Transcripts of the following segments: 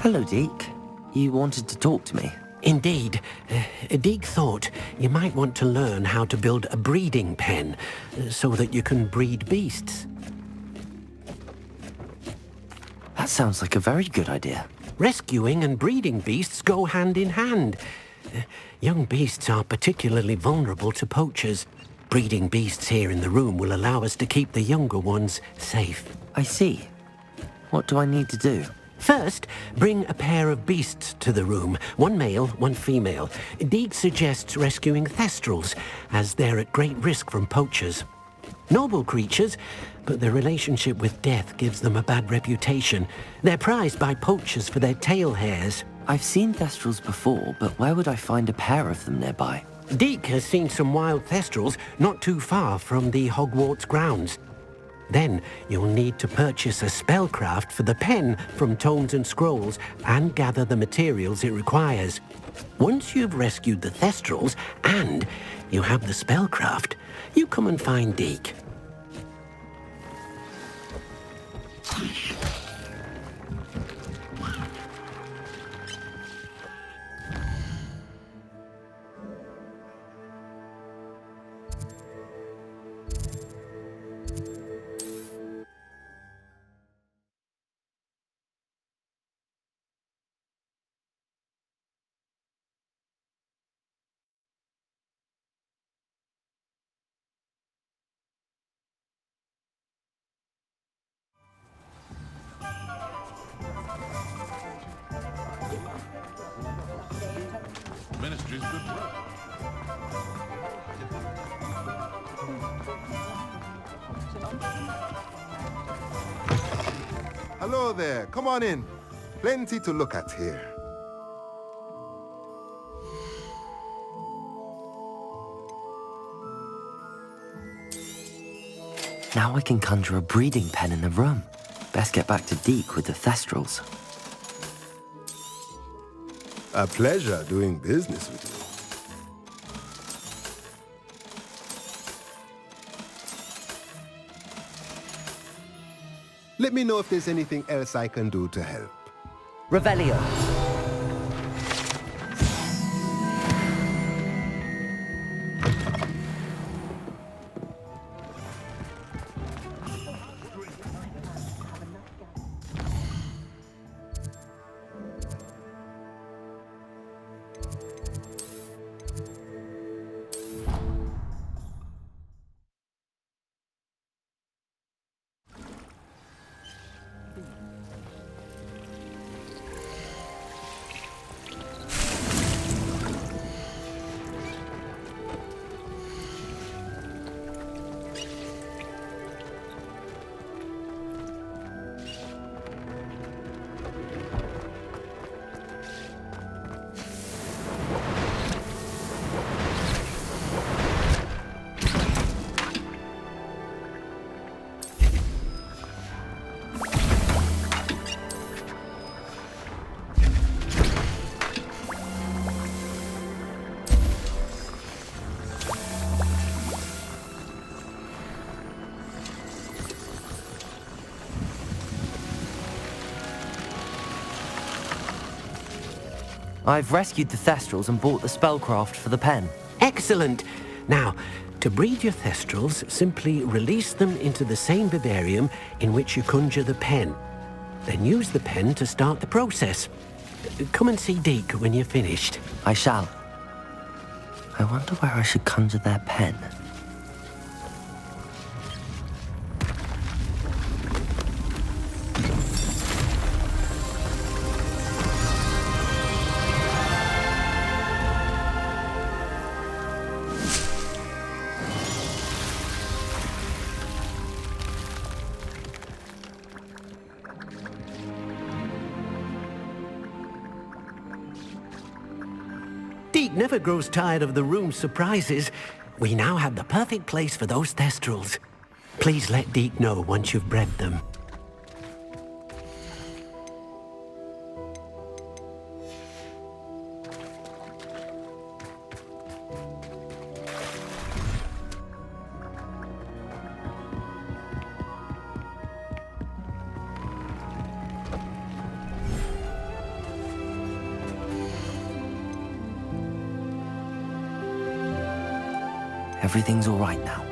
Hello, Deke. You wanted to talk to me? Indeed. Deke thought you might want to learn how to build a breeding pen so that you can breed beasts. That sounds like a very good idea. Rescuing and breeding beasts go hand in hand. Young beasts are particularly vulnerable to poachers. Breeding beasts here in the room will allow us to keep the younger ones safe. I see. What do I need to do? First, bring a pair of beasts to the room. One male, one female. Deke suggests rescuing thestrals, as they're at great risk from poachers. Noble creatures, but their relationship with death gives them a bad reputation. They're prized by poachers for their tail hairs. I've seen thestrals before, but where would I find a pair of them nearby? Deke has seen some wild thestrals not too far from the Hogwarts grounds. Then you'll need to purchase a spellcraft for the pen from Tomes and Scrolls and gather the materials it requires. Once you've rescued the thestrals and you have the spellcraft, you come and find Deke. Ministry's good work. Hello there, come on in. Plenty to look at here. Now I can conjure a breeding pen in the room. Best get back to Deke with the thestrals. A pleasure doing business with you. Let me know if there's anything else I can do to help. Revelio. I've rescued the thestrals and bought the spellcraft for the pen. Excellent! Now, to breed your thestrals, simply release them into the same vivarium in which you conjure the pen. Then use the pen to start the process. Come and see Deke when you're finished. I shall. I wonder where I should conjure their pen. Deke never grows tired of the room's surprises. We now have the perfect place for those thestrals. Please let Deke know once you've bred them. Everything's all right now.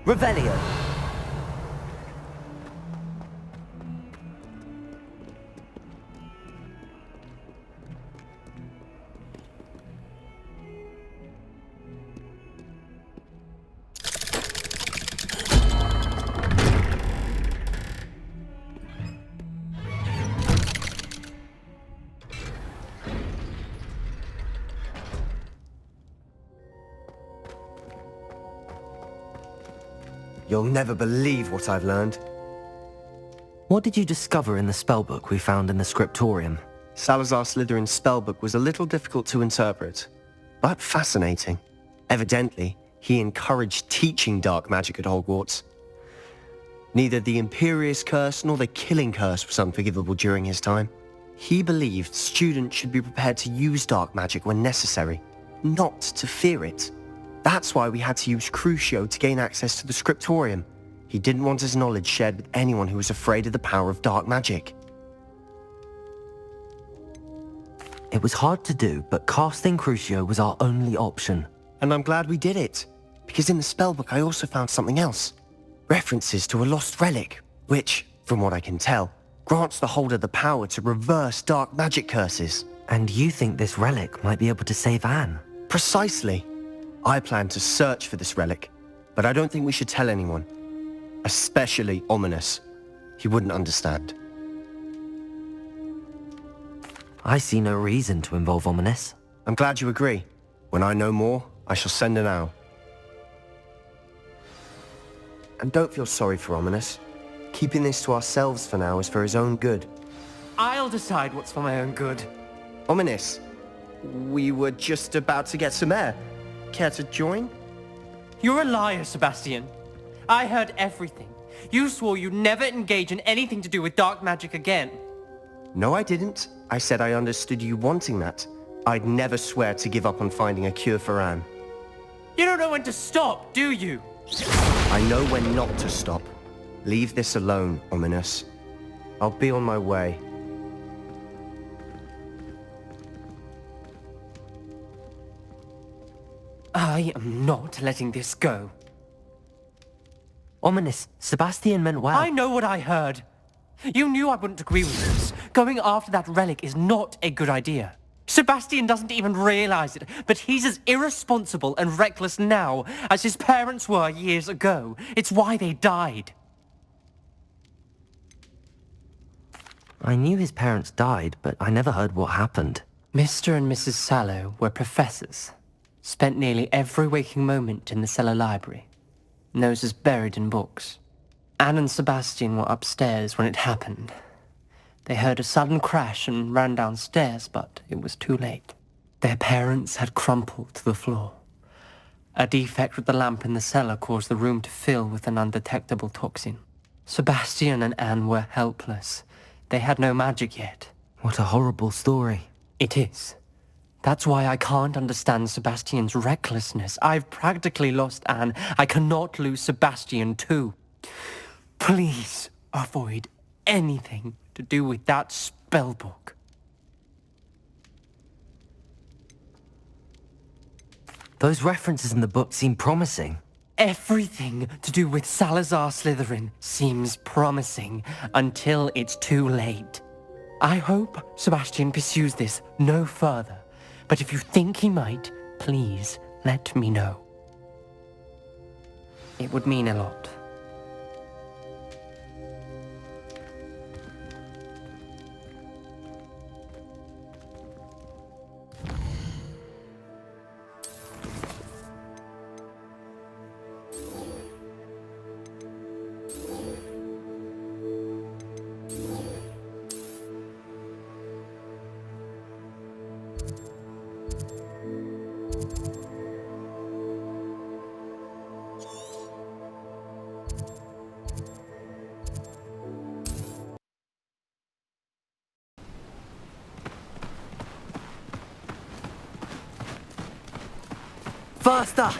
Revelio. You'll never believe what I've learned. What did you discover in the spellbook we found in the scriptorium? Salazar Slytherin's spellbook was a little difficult to interpret, but fascinating. Evidently, he encouraged teaching dark magic at Hogwarts. Neither the Imperious Curse nor the Killing Curse was unforgivable during his time. He believed students should be prepared to use dark magic when necessary, not to fear it. That's why we had to use Crucio to gain access to the scriptorium. He didn't want his knowledge shared with anyone who was afraid of the power of dark magic. It was hard to do, but casting Crucio was our only option. And I'm glad we did it, because in the spellbook I also found something else. References to a lost relic, which, from what I can tell, grants the holder the power to reverse dark magic curses. And you think this relic might be able to save Anne? Precisely. I plan to search for this relic, but I don't think we should tell anyone. Especially Ominous. He wouldn't understand. I see no reason to involve Ominous. I'm glad you agree. When I know more, I shall send an owl. And don't feel sorry for Ominous. Keeping this to ourselves for now is for his own good. I'll decide what's for my own good. Ominous, we were just about to get some air. Care to join? You're a liar, Sebastian. I heard everything. You swore you'd never engage in anything to do with dark magic again. No, I didn't. I said I understood you wanting that. I'd never swear to give up on finding a cure for Anne. You don't know when to stop, do you? I know when not to stop. Leave this alone, Ominous. I'll be on my way. I am not letting this go. Ominous, Sebastian meant well. I know what I heard. You knew I wouldn't agree with this. Going after that relic is not a good idea. Sebastian doesn't even realize it, but he's as irresponsible and reckless now as his parents were years ago. It's why they died. I knew his parents died, but I never heard what happened. Mr. and Mrs. Sallow were professors. Spent nearly every waking moment in the cellar library. Noses buried in books. Anne and Sebastian were upstairs when it happened. They heard a sudden crash and ran downstairs, but it was too late. Their parents had crumpled to the floor. A defect with the lamp in the cellar caused the room to fill with an undetectable toxin. Sebastian and Anne were helpless. They had no magic yet. What a horrible story. It is. That's why I can't understand Sebastian's recklessness. I've practically lost Anne. I cannot lose Sebastian too. Please avoid anything to do with that spellbook. Those references in the book seem promising. Everything to do with Salazar Slytherin seems promising until it's too late. I hope Sebastian pursues this no further. But if you think he might, please let me know. It would mean a lot. Faster!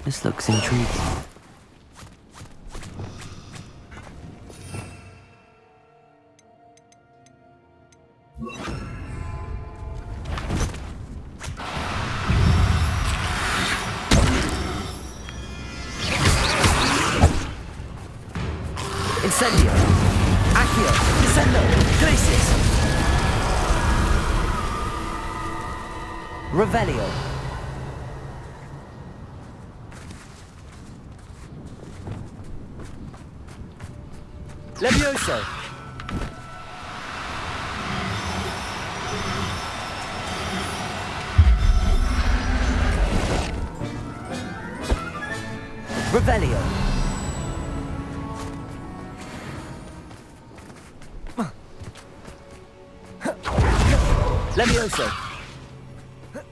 This looks intriguing. Accio! Descendo! Glacis! Revelio! Levioso! Revelio! Levioso! There.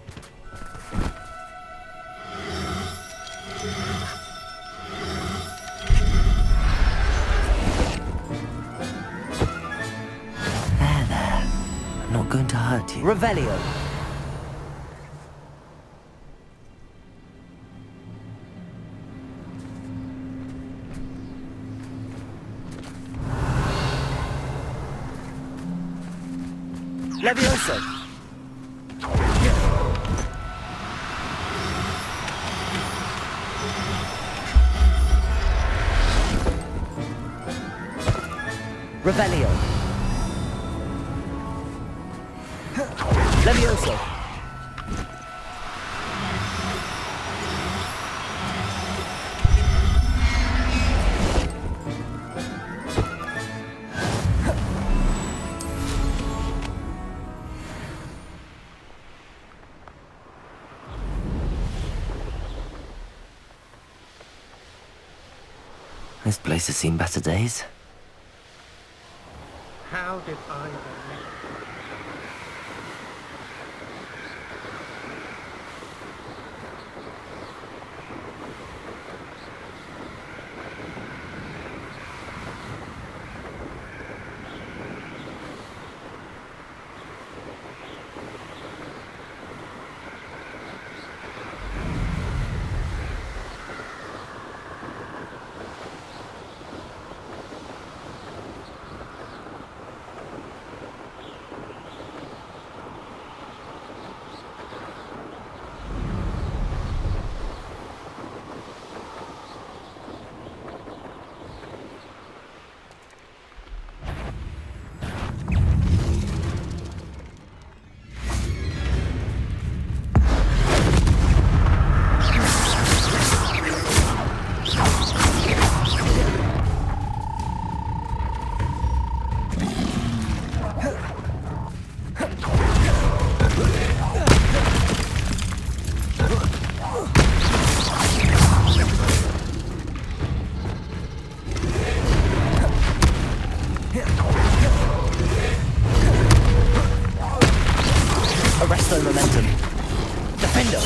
I'm not going to hurt you. Revelio! Levioso! Revelio! Levioso! This place has seen better days. How did I... Arresto momentum. Defendo.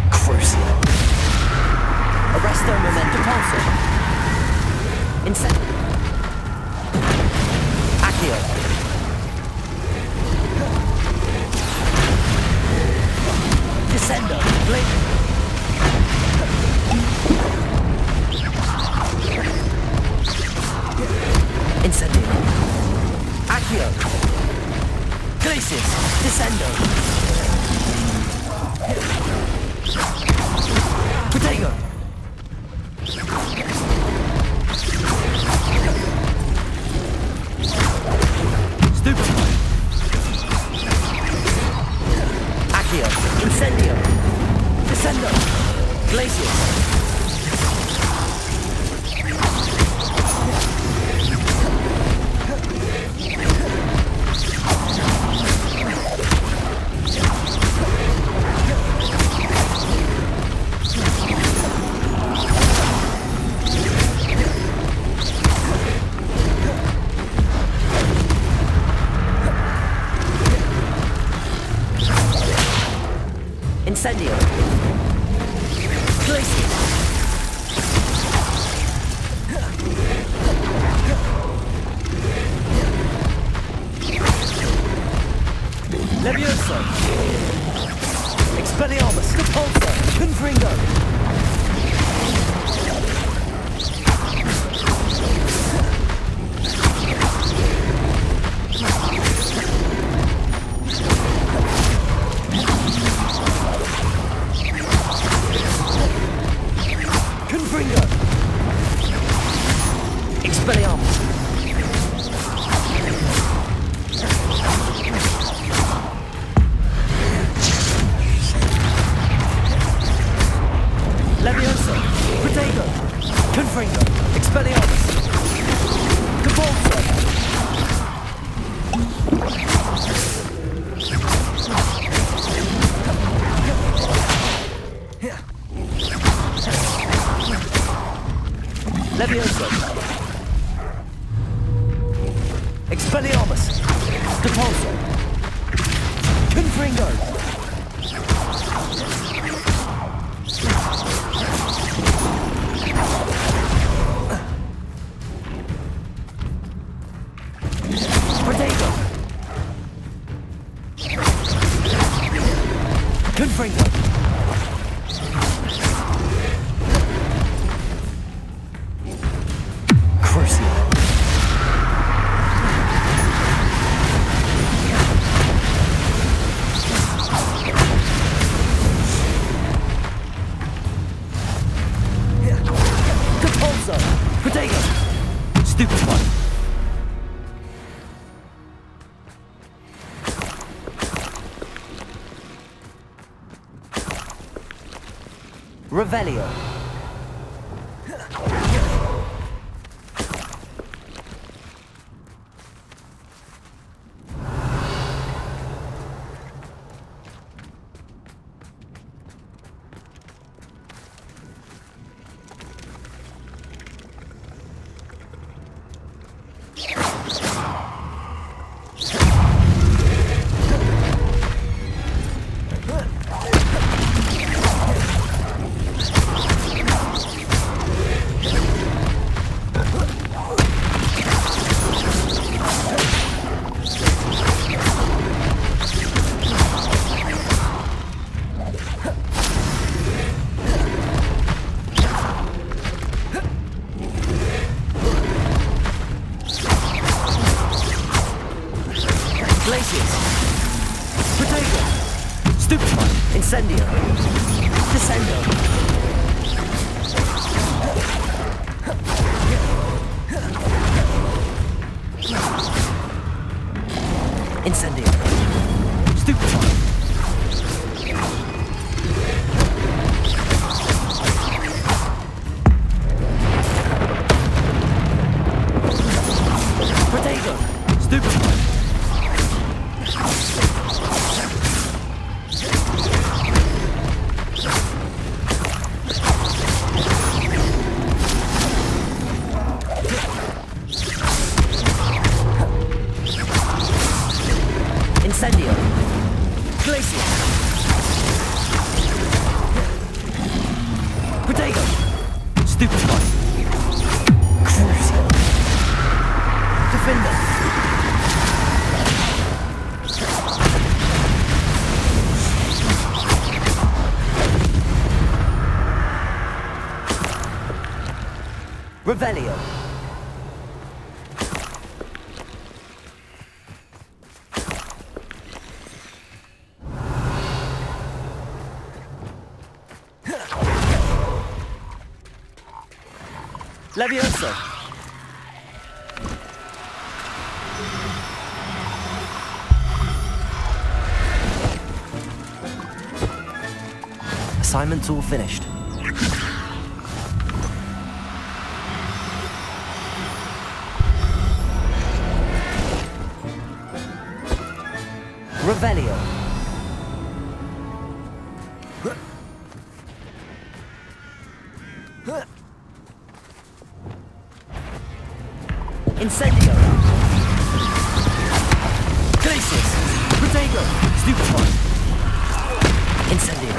Crucio. Arresto momentum. Pulso. Incendio. Accio. Descendo. Blade. Incendio. Accio! Glacis! Descendo! Protego! Stupefy! Accio! Incendio! Descendo! Glacis! Protego! Expelliarmus! Convulso! Levioso! Expelliarmus! Depulso! Confringo! Protego! Confringo! Crucio! Depulso! Protego! Stupefy! Revelio. Incendio. Descendo. Incendio. Stupefy. Protego. Stupefy. Incendio. Glacier. Protego. Stupefy. Crucio. Defender. Revelio. Levioso. Assignment's all finished. Revelio. Incendio. Glacius. Protego. Stupefy. Incendio.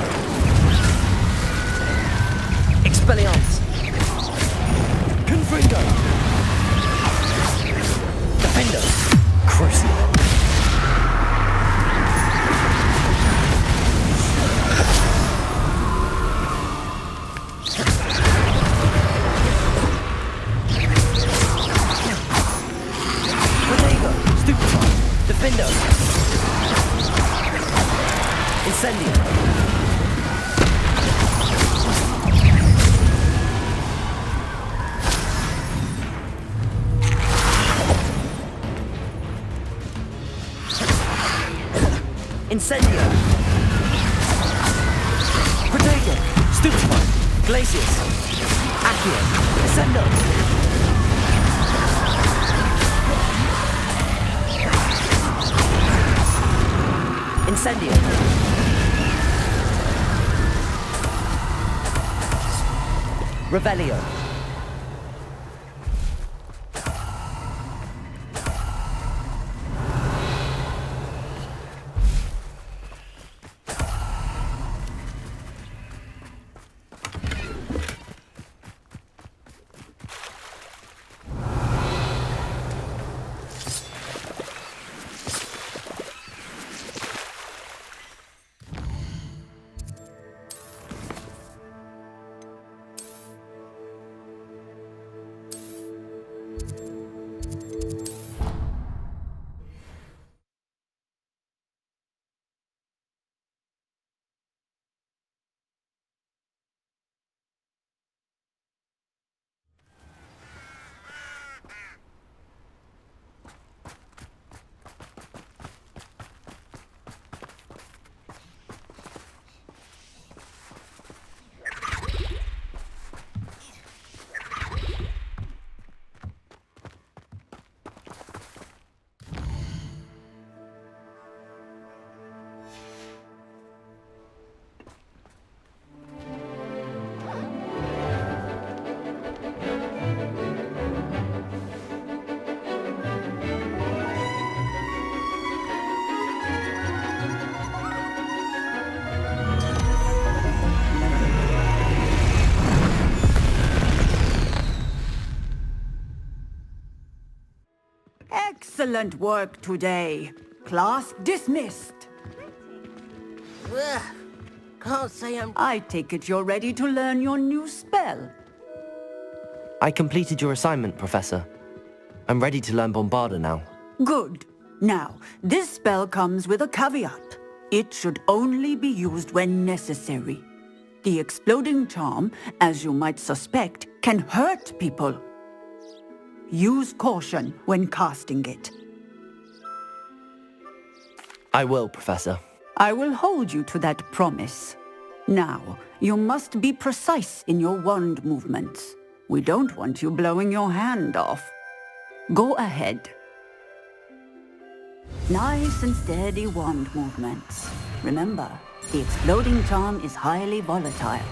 Expelliarmus. Confringo. Defender. Crucio. Defender. Incendio. Incendio. Protego. Stupefy. Glacius. Accio. Sendo. Incendio. Revelio. Excellent work today. Class dismissed. Can't say I'm... I take it you're ready to learn your new spell. I completed your assignment, Professor. I'm ready to learn Bombarda now. Good. Now, this spell comes with a caveat. It should only be used when necessary. The exploding charm, as you might suspect, can hurt people. Use caution when casting it. I will, Professor. I will hold you to that promise. Now, you must be precise in your wand movements. We don't want you blowing your hand off. Go ahead. Nice and steady wand movements. Remember, the exploding charm is highly volatile.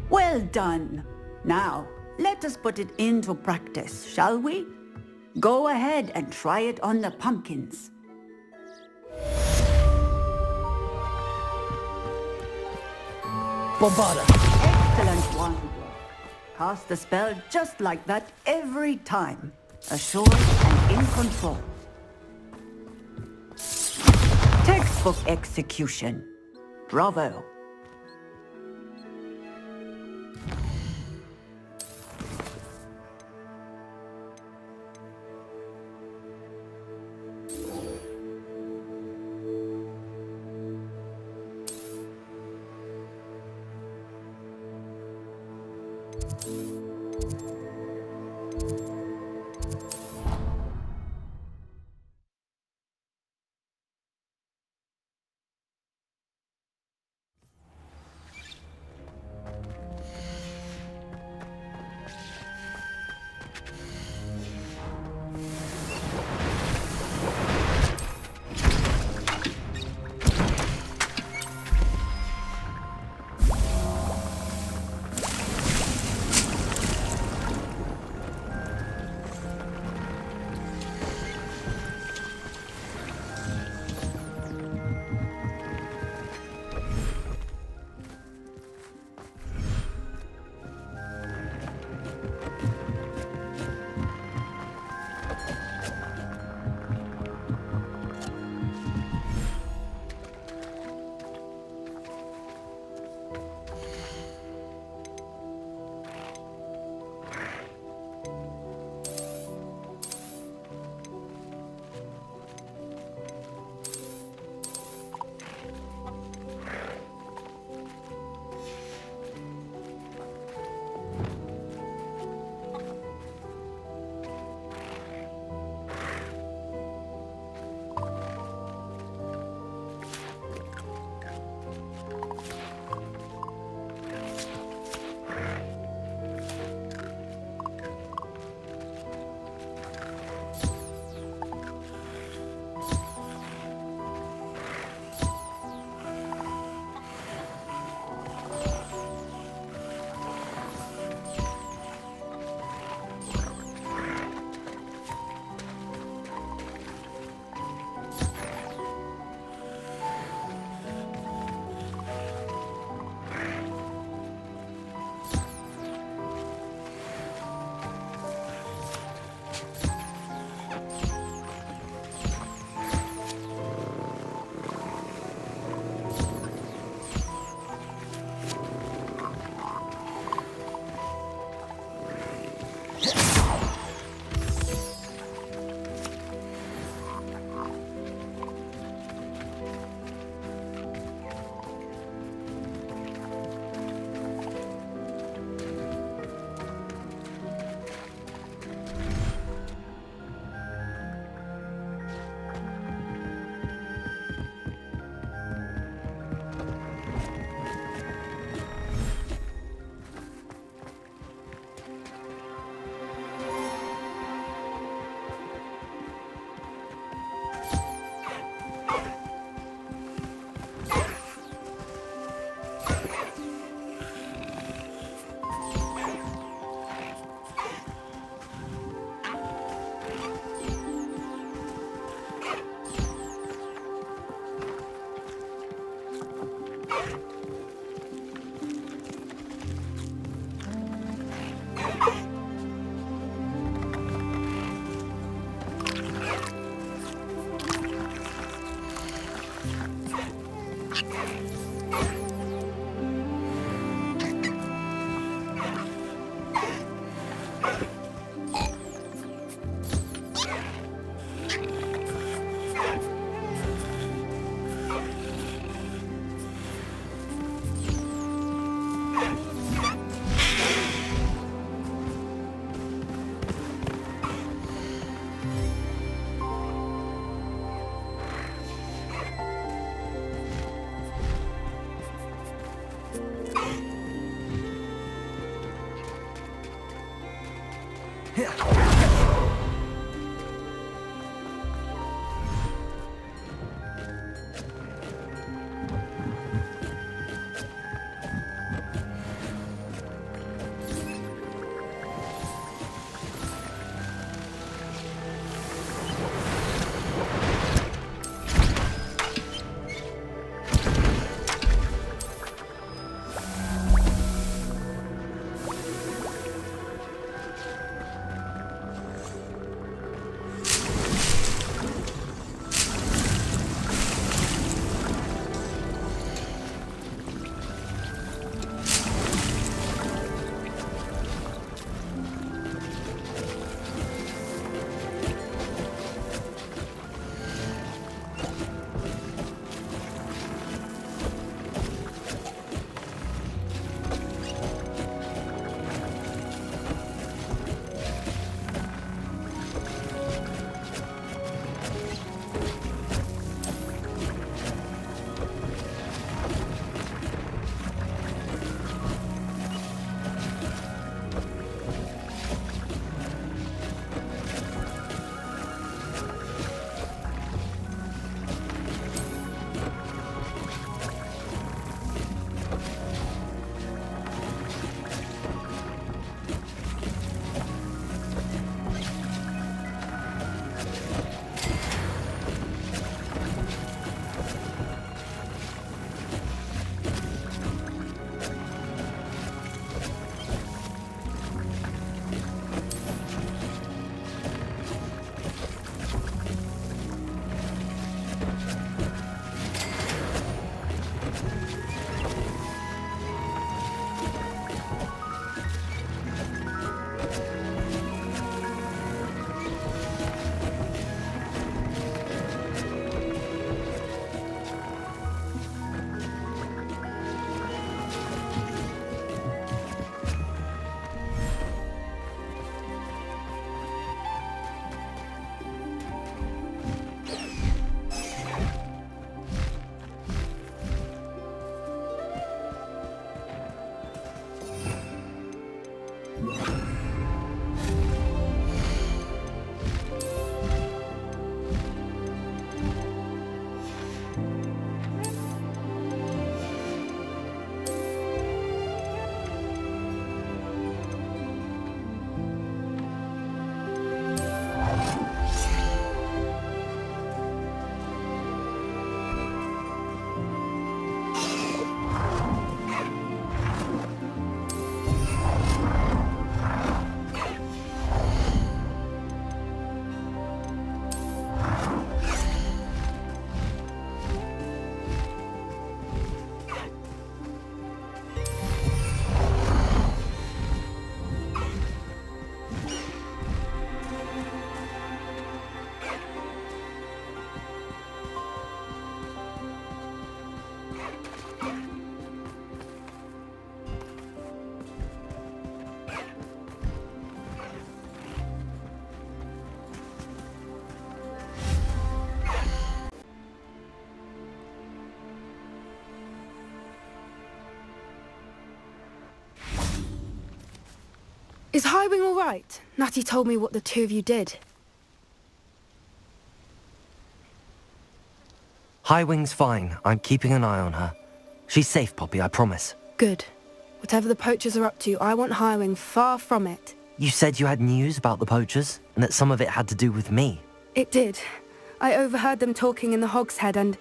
Well done. Now, let us put it into practice, shall we? Go ahead and try it on the pumpkins. Bombarda. Excellent wand work. Cast the spell just like that every time. Assured and in control. Textbook execution. Bravo. Is Highwing all right? Natty told me what the two of you did. Highwing's fine. I'm keeping an eye on her. She's safe, Poppy, I promise. Good. Whatever the poachers are up to, I want Highwing far from it. You said you had news about the poachers, and that some of it had to do with me. It did. I overheard them talking in the Hogshead, and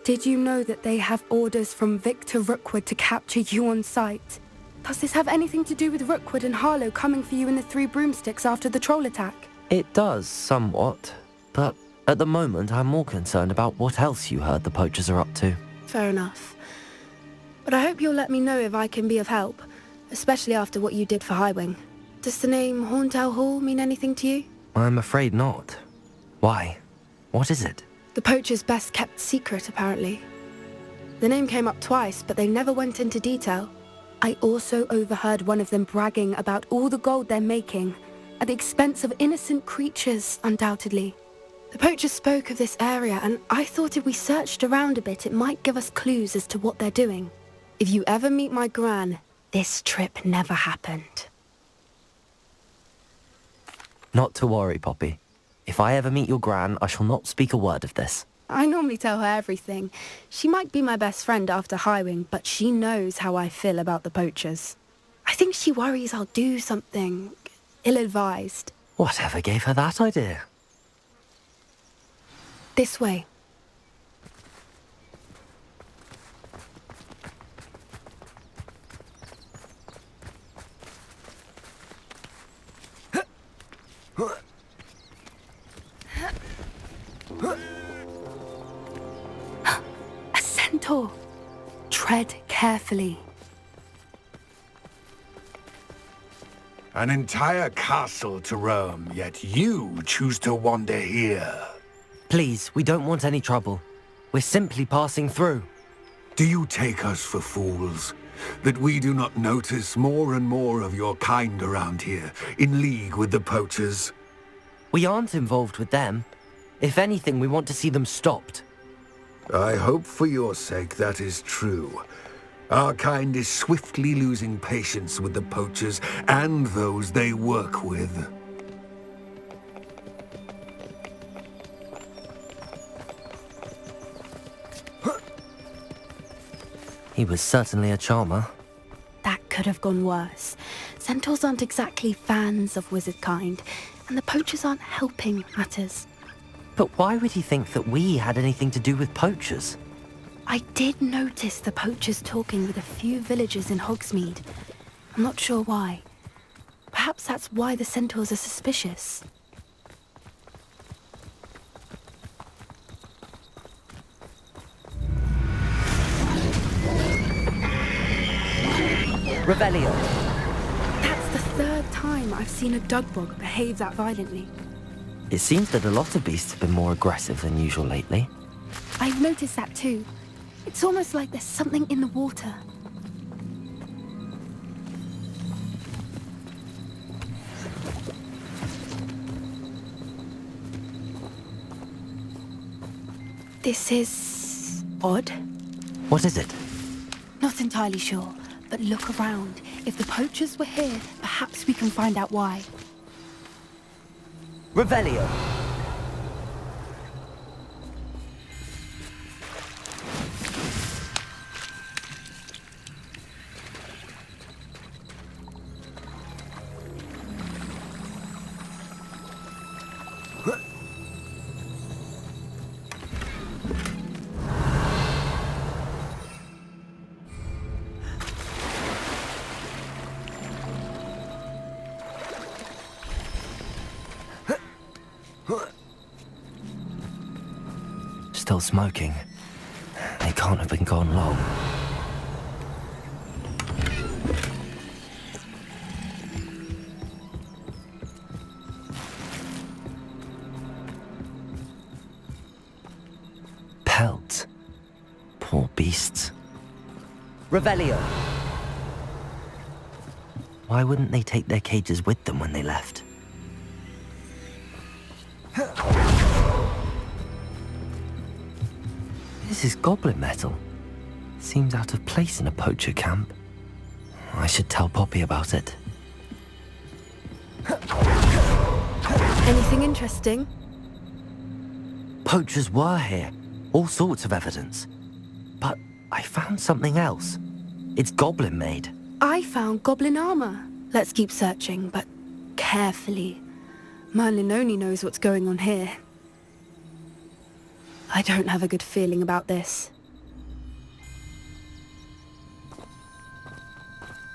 did you know that they have orders from Victor Rookwood to capture you on sight? Does this have anything to do with Rookwood and Harlow coming for you in the Three Broomsticks after the troll attack? It does, somewhat. But at the moment, I'm more concerned about what else you heard the poachers are up to. Fair enough. But I hope you'll let me know if I can be of help, especially after what you did for Highwing. Does the name Horntow Hall mean anything to you? I'm afraid not. Why? What is it? The poacher's best kept secret, apparently. The name came up twice, but they never went into detail. I also overheard one of them bragging about all the gold they're making, at the expense of innocent creatures, undoubtedly. The poacher spoke of this area, and I thought if we searched around a bit, it might give us clues as to what they're doing. If you ever meet my gran, this trip never happened. Not to worry, Poppy. If I ever meet your gran, I shall not speak a word of this. I normally tell her everything. She might be my best friend after Highwing, but she knows how I feel about the poachers. I think she worries I'll do something ill-advised. Whatever gave her that idea? This way. A centaur. Tread carefully. An entire castle to roam, yet you choose to wander here. Please, we don't want any trouble. We're simply passing through. Do you take us for fools? That we do not notice more and more of your kind around here, in league with the poachers? We aren't involved with them. If anything, we want to see them stopped. I hope for your sake that is true. Our kind is swiftly losing patience with the poachers and those they work with. He was certainly a charmer. That could have gone worse. Centaurs aren't exactly fans of wizard kind, and the poachers aren't helping matters. But why would he think that we had anything to do with poachers? I did notice the poachers talking with a few villagers in Hogsmeade. I'm not sure why. Perhaps that's why the centaurs are suspicious. Revelio. That's the third time I've seen a dugbog behave that violently. It seems that a lot of beasts have been more aggressive than usual lately. I've noticed that too. It's almost like there's something in the water. This is odd. What is it? Not entirely sure, but look around. If the poachers were here, perhaps we can find out why. Revelio. Still smoking. They can't have been gone long. Pelts. Poor beasts. Revelio. Why wouldn't they take their cages with them when they left? This is goblin metal. Seems out of place in a poacher camp. I should tell Poppy about it. Anything interesting? Poachers were here. All sorts of evidence. But I found something else. It's goblin-made. I found goblin armor. Let's keep searching, but carefully. Merlin only knows what's going on here. I don't have a good feeling about this.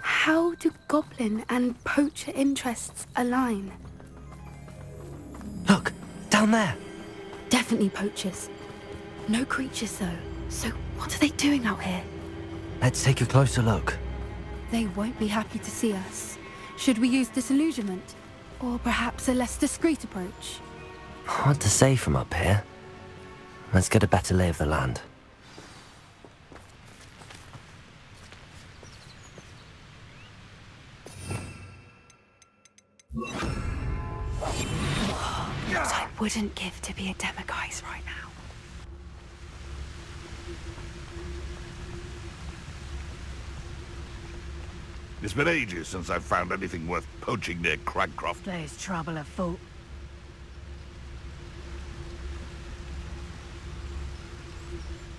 How do goblin and poacher interests align? Look, down there. Definitely poachers. No creatures though. So what are they doing out here? Let's take a closer look. They won't be happy to see us. Should we use disillusionment? Or perhaps a less discreet approach? Hard to say from up here. Let's get a better lay of the land. What I wouldn't give to be a demiguise right now. It's been ages since I've found anything worth poaching near Cragcroft. There's trouble afoot.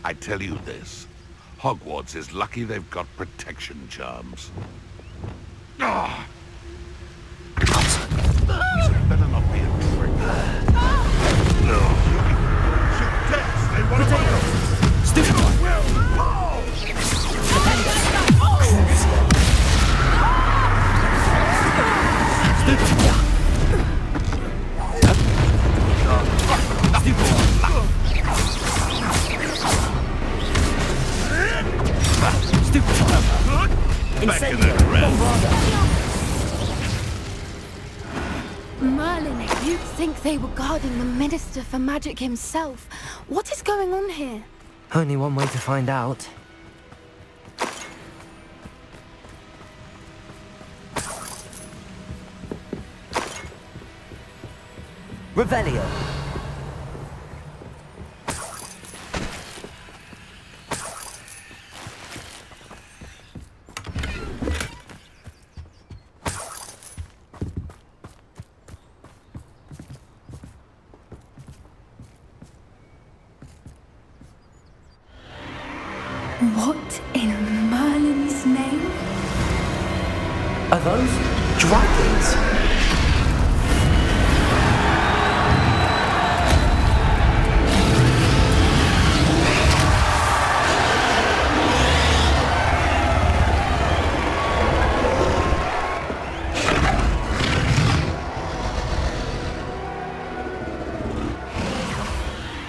I tell you this, Hogwarts is lucky they've got protection charms. Ah! This better not be a trick. No. Shoot deaths, they want to go. Stupid! Back in the ground. Merlin, you'd think they were guarding the Minister for Magic himself. What is going on here? Only one way to find out. Revelio. What in Merlin's name? Are those dragons?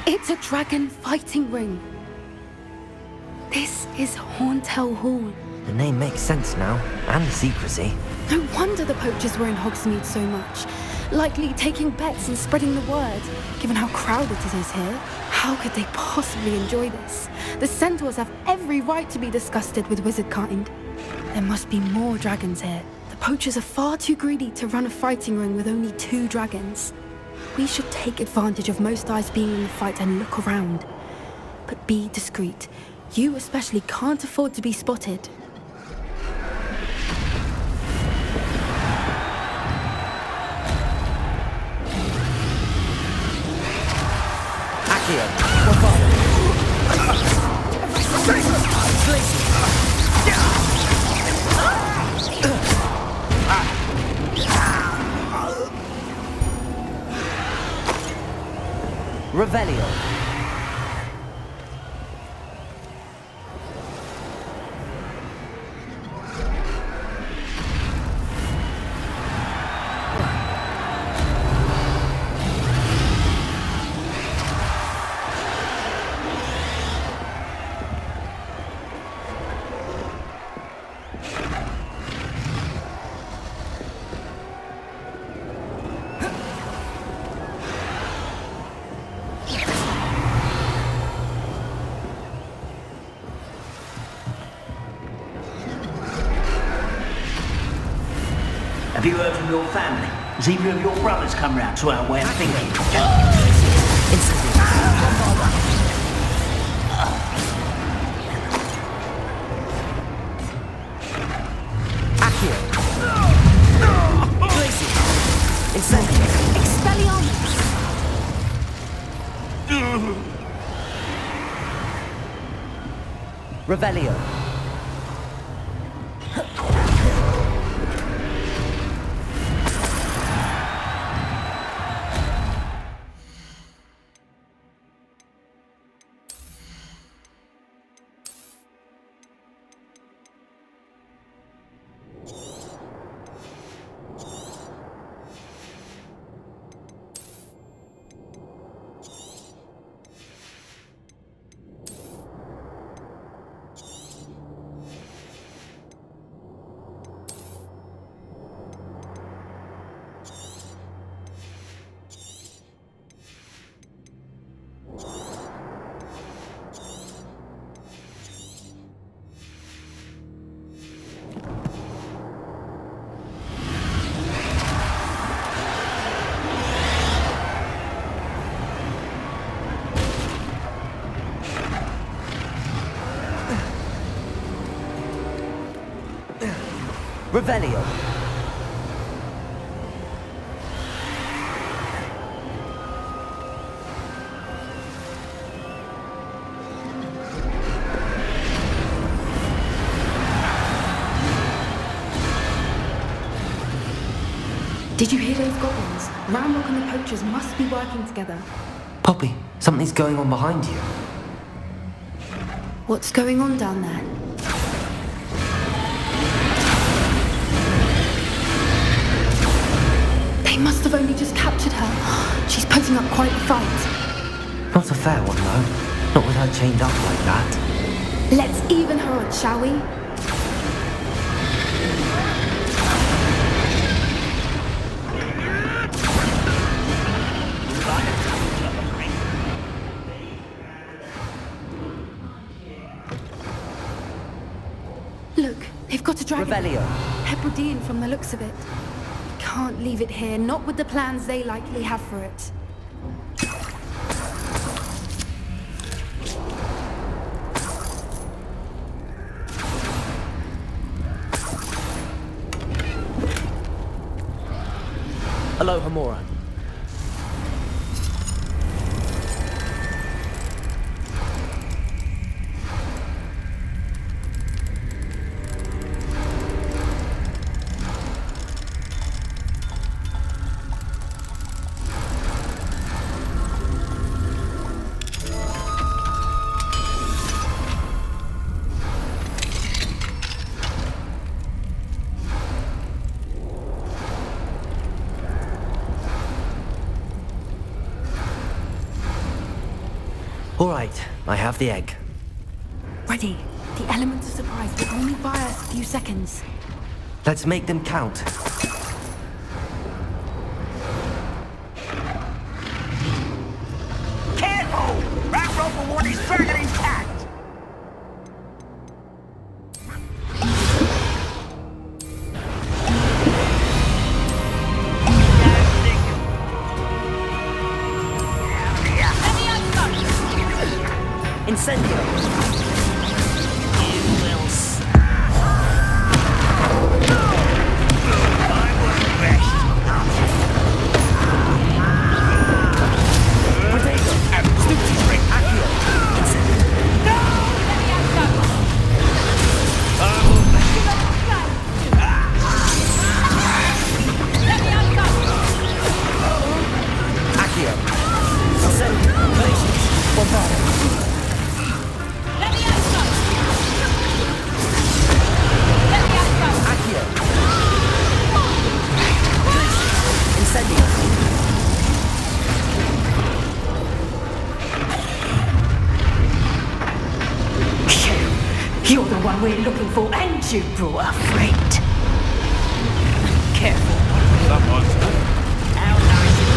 It's a dragon fighting ring. This is Hauntel Hall. The name makes sense now, and the secrecy. No wonder the poachers were in Hogsmeade so much. Likely taking bets and spreading the word, given how crowded it is here. How could they possibly enjoy this? The centaurs have every right to be disgusted with wizardkind. There must be more dragons here. The poachers are far too greedy to run a fighting ring with only 2 dragons. We should take advantage of most eyes being in the fight and look around. But be discreet. You especially can't afford to be spotted. Revelio. Have you heard from your family? Has either of your brothers come round to our way of thinking? Accio. Glacier. Incendio. Expelliarmus! Revelio. Revelio. Did you hear those goblins? Ramrock and the poachers must be working together. Poppy, something's going on behind you. What's going on down there? They must have only just captured her. She's putting up quite a fight. Not a fair one, though. Not with her chained up like that. Let's even her on, shall we? Look, they've got a dragon. Revelio. Hebridean from the looks of it. Can't leave it here, not with the plans they likely have for it. Aloha Mora. All right, I have the egg. Ready. The element of surprise will only buy us a few seconds. Let's make them count. Careful! Ramrock will want his dragon intact! Incendio. You will You're the one we're looking for, and you brought a friend. Careful. Someone's How nice it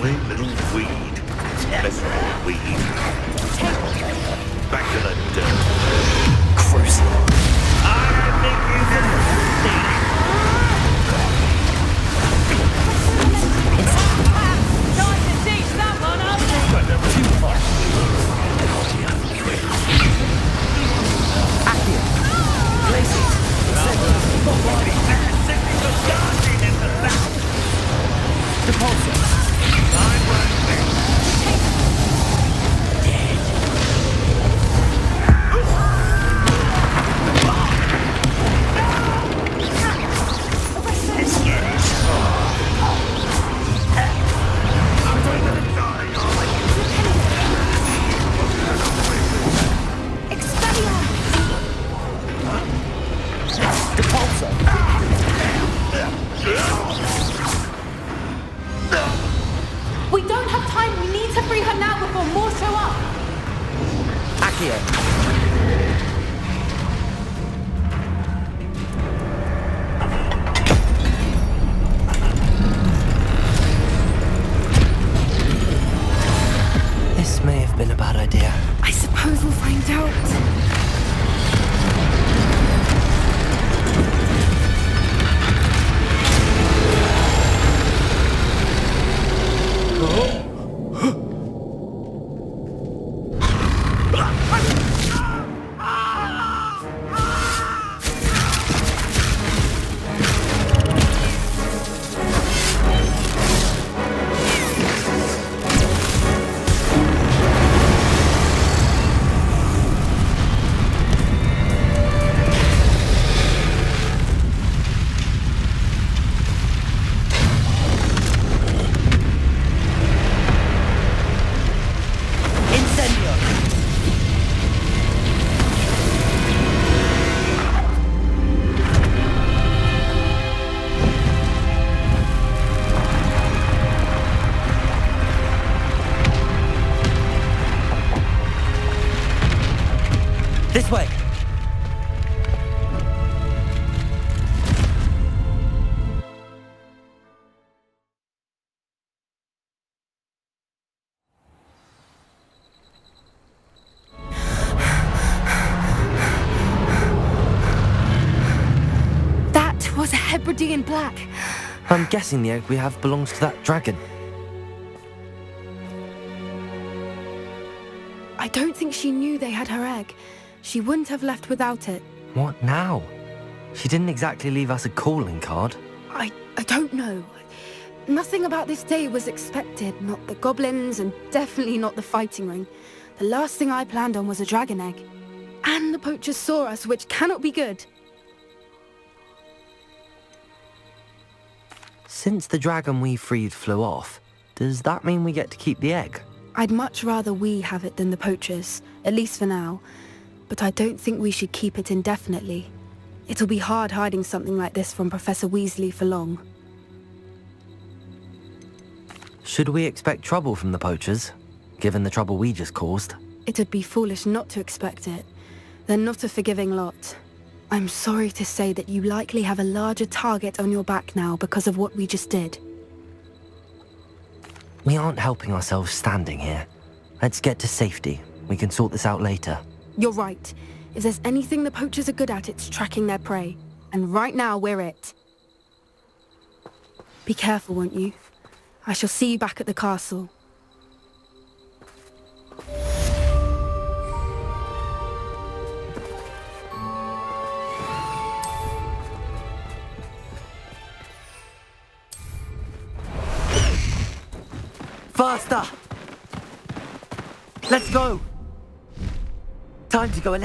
jolly little weed. Let's weed. Back to the dirt. Crucible. I don't think you can steal it. Time to teach that one, so. We don't have time. We need to free her now before more show up. Accio. This may have been a bad idea. I suppose we'll find out. This way! That was a Hebridean black. I'm guessing the egg we have belongs to that dragon. I don't think she knew they had her egg. She wouldn't have left without it. What now? She didn't exactly leave us a calling card. I don't know. Nothing about this day was expected. Not the goblins, and definitely not the fighting ring. The last thing I planned on was a dragon egg. And the poachers saw us, which cannot be good. Since the dragon we freed flew off, does that mean we get to keep the egg? I'd much rather we have it than the poachers, at least for now. But I don't think we should keep it indefinitely. It'll be hard hiding something like this from Professor Weasley for long. Should we expect trouble from the poachers, given the trouble we just caused? It'd be foolish not to expect it. They're not a forgiving lot. I'm sorry to say that you likely have a larger target on your back now because of what we just did. We aren't helping ourselves standing here. Let's get to safety. We can sort this out later. You're right. If there's anything the poachers are good at, it's tracking their prey. And right now, we're it. Be careful, won't you? I shall see you back at the castle. Faster! Let's go! Time to go and